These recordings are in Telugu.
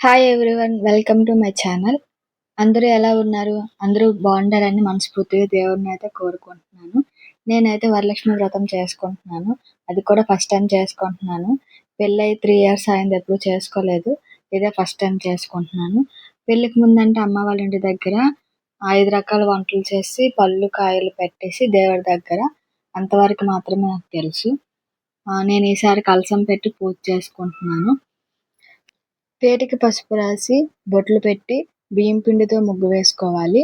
Hi everyone, welcome to my channel. అందరూ ఎలా ఉన్నారు? అందరూ బాగుండాలని మనస్ఫూర్తిగా దేవుడిని అయితే కోరుకుంటున్నాను. నేనైతే వరలక్ష్మి వ్రతం చేసుకుంటున్నాను. అది కూడా ఫస్ట్ టైం చేసుకుంటున్నాను. పెళ్ళై 3 ఇయర్స్ అయింది, ఎప్పుడు చేసుకోలేదు. ఇదే ఫస్ట్ టైం చేసుకుంటున్నాను. పెళ్ళికి ముందంటే అమ్మ వాళ్ళ ఇంటి దగ్గర 5 రకాల వంటలు చేసి పళ్ళు కాయలు పెట్టేసి దేవుడి దగ్గర అంతవరకు మాత్రమే నాకు తెలుసు. నేను ఈసారి కలసం పెట్టి పూజ చేసుకుంటున్నాను. పేటకి పసుపు రాసి బొట్లు పెట్టి బియ్యం పిండితో ముగ్గు వేసుకోవాలి.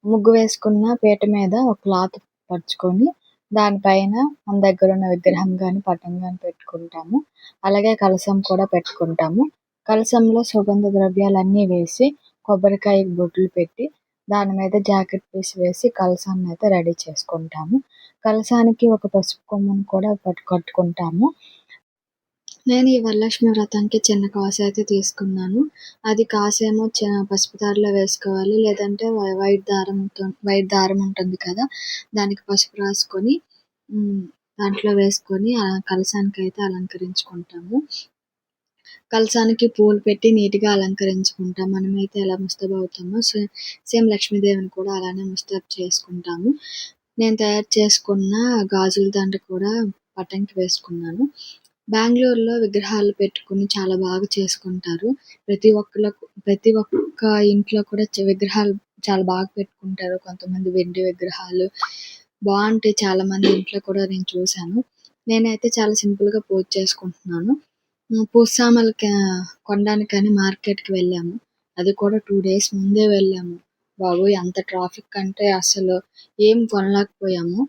ముగ్గు వేసుకున్న పీట మీద ఒక క్లాత్ పరుచుకొని దానిపైన మన దగ్గర ఉన్న విగ్రహం కానీ పటం కానీ పెట్టుకుంటాము. అలాగే కలశం కూడా పెట్టుకుంటాము. కలశంలో సుగంధ ద్రవ్యాలన్నీ వేసి కొబ్బరికాయ బొట్లు పెట్టి దాని మీద జాకెట్ పీస్ వేసి కలశాన్ని అయితే రెడీ చేసుకుంటాము. కలశానికి ఒక పసుపు కొమ్మును కూడా కట్టుకుంటాము. నేను ఈ వరలక్ష్మి వ్రతానికి చిన్న కాసు అయితే తీసుకున్నాను. అది కాసేమో పసుపు దారిలో వేసుకోవాలి, లేదంటే వైట్ దారం ఉంటుంది కదా, దానికి పసుపు రాసుకొని దాంట్లో వేసుకొని ఆ కలశానికి అయితే అలంకరించుకుంటాము. కలశానికి పూలు పెట్టి నీట్గా అలంకరించుకుంటాం. మనమైతే ఎలా ముస్తాబు అవుతామో సేమ్ లక్ష్మీదేవిని కూడా అలానే ముస్తాబు చేసుకుంటాము. నేను తయారు చేసుకున్న గాజుల దండ కూడా పటంకి వేసుకున్నాను. బెంగళూరులో విగ్రహాలు పెట్టుకుని చాలా బాగా చేసుకుంటారు. ప్రతి ఒక్క ఇంట్లో కూడా విగ్రహాలు చాలా బాగా పెట్టుకుంటారు. కొంతమంది వెండి విగ్రహాలు బాగుంటాయి. చాలా మంది ఇంట్లో కూడా నేను చూశాను. నేనైతే చాలా సింపుల్గా పూజ చేసుకుంటున్నాను. పూజ సామాన్లు కొనడానికని మార్కెట్కి వెళ్ళాము. అది కూడా 2 days ముందే వెళ్ళాము. బాబోయ్, ఎంత ట్రాఫిక్ అంటే అసలు ఏం కొనలేకపోయాము.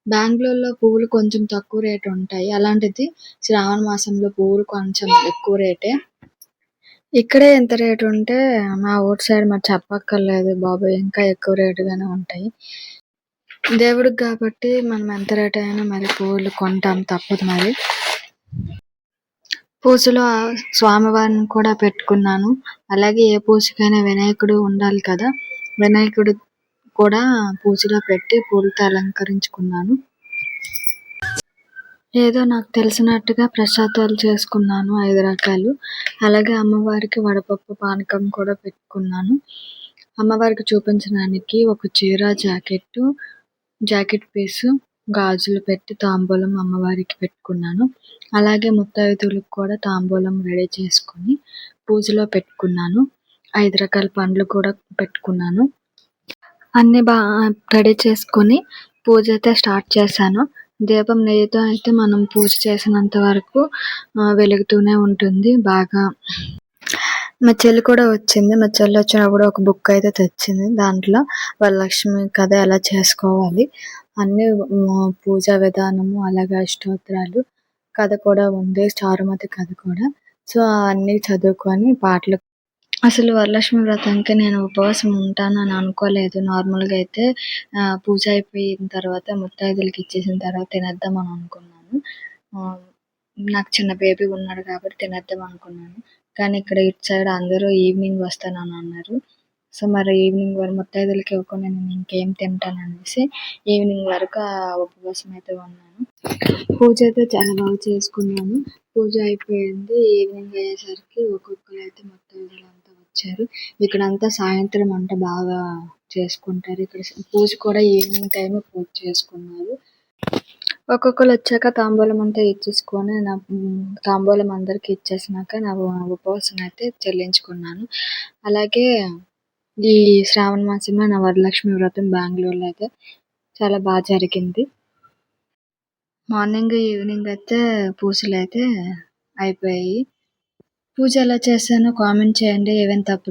బెంగళూరులో పువ్వులు కొంచెం తక్కువ రేటు ఉంటాయి. అలాంటిది శ్రావణ మాసంలో పువ్వులు కొంచెం ఎక్కువ రేటే. ఇక్కడే ఎంత రేటు ఉంటే మా ఊరు సైడ్ మరి చెప్పక్కర్లేదు బాబోయ్, ఇంకా ఎక్కువ రేటుగానే ఉంటాయి. దేవుడికి కాబట్టి మనం ఎంత రేట్ అయినా మరి పువ్వులు కొంటాం, తప్పదు మరి. పూజలో స్వామివారిని కూడా పెట్టుకున్నాను. అలాగే ఏ పూజకైనా వినాయకుడు ఉండాలి కదా, వినాయకుడు కూడా పూజలో పెట్టి పూలతో అలంకరించుకున్నాను. ఏదో నాకు తెలిసినట్టుగా ప్రసాదాలు చేసుకున్నాను 5 రకాలు. అలాగే అమ్మవారికి వడపప్పు పానకం కూడా పెట్టుకున్నాను. అమ్మవారికి చూపించడానికి ఒక చీర, జాకెట్ పీసు, గాజులు పెట్టి తాంబూలం అమ్మవారికి పెట్టుకున్నాను. అలాగే ముత్తైదువులకు కూడా తాంబూలం రెడీ చేసుకొని పూజలో పెట్టుకున్నాను. 5 రకాల పండ్లు కూడా పెట్టుకున్నాను. అన్నీ రెడీ చేసుకొని పూజ అయితే స్టార్ట్ చేశాను. దీపం నెయ్యితో అయితే మనం పూజ చేసినంత వరకు వెలుగుతూనే ఉంటుంది బాగా. మా చెల్లి కూడా వచ్చింది. మా చెల్లి వచ్చినప్పుడు ఒక బుక్ అయితే తెచ్చింది. దాంట్లో వరలక్ష్మి కథ ఎలా చేసుకోవాలి అన్ని పూజా విధానము, అలాగే అష్టోత్తరాలు కథ కూడా ఉంది, చారుమతి కథ కూడా. సో అన్నీ చదువుకొని పాటలు. అసలు వరలక్ష్మి వ్రతానికి నేను ఉపవాసం ఉంటానని అనుకోలేదు. నార్మల్గా అయితే పూజ అయిపోయిన తర్వాత ముత్తైదులకి ఇచ్చేసిన తర్వాత తినేద్దామని అనుకున్నాను. నాకు చిన్న బేబీ ఉన్నాడు కాబట్టి తినేద్దాం అనుకున్నాను. కానీ ఇక్కడ ఇటు సైడ్ అందరూ ఈవినింగ్ వస్తానని అన్నారు. సో మరి ఈవినింగ్ వరకు ముత్తైదులకి ఇవ్వకుండా నేను ఇంకేం తింటాను అనేసి ఈవినింగ్ వరకు ఉపవాసం అయితే ఉన్నాను. పూజ అయితే చాలా బాగా చేసుకున్నాను. పూజ అయిపోయింది. ఈవినింగ్ అయ్యేసరికి ఒక్కొక్కరు అయితే ముత్తైదులు అంతా వచ్చారు. ఇక్కడంతా సాయంత్రం అంతా బాగా చేసుకుంటారు. ఇక్కడ పూజ కూడా ఈవినింగ్ టైం పూజ చేసుకున్నారు. ఒక్కొక్కరు వచ్చాక తాంబూలం అంతా ఇచ్చేసుకొని తాంబూలం అందరికి ఇచ్చేసినాక నా ఉపవాసం అయితే చెల్లించుకున్నాను. అలాగే ఈ శ్రావణ మాసంలో నా వరలక్ష్మి వ్రతం బెంగళూరులో అయితే చాలా బాగా జరిగింది. మార్నింగ్ ఈవినింగ్ అయితే పూజలు అయితే అయిపోయాయి. పూజ ఎలా చేశానో కామెంట్ చేయండి. ఏవైనా తప్పులు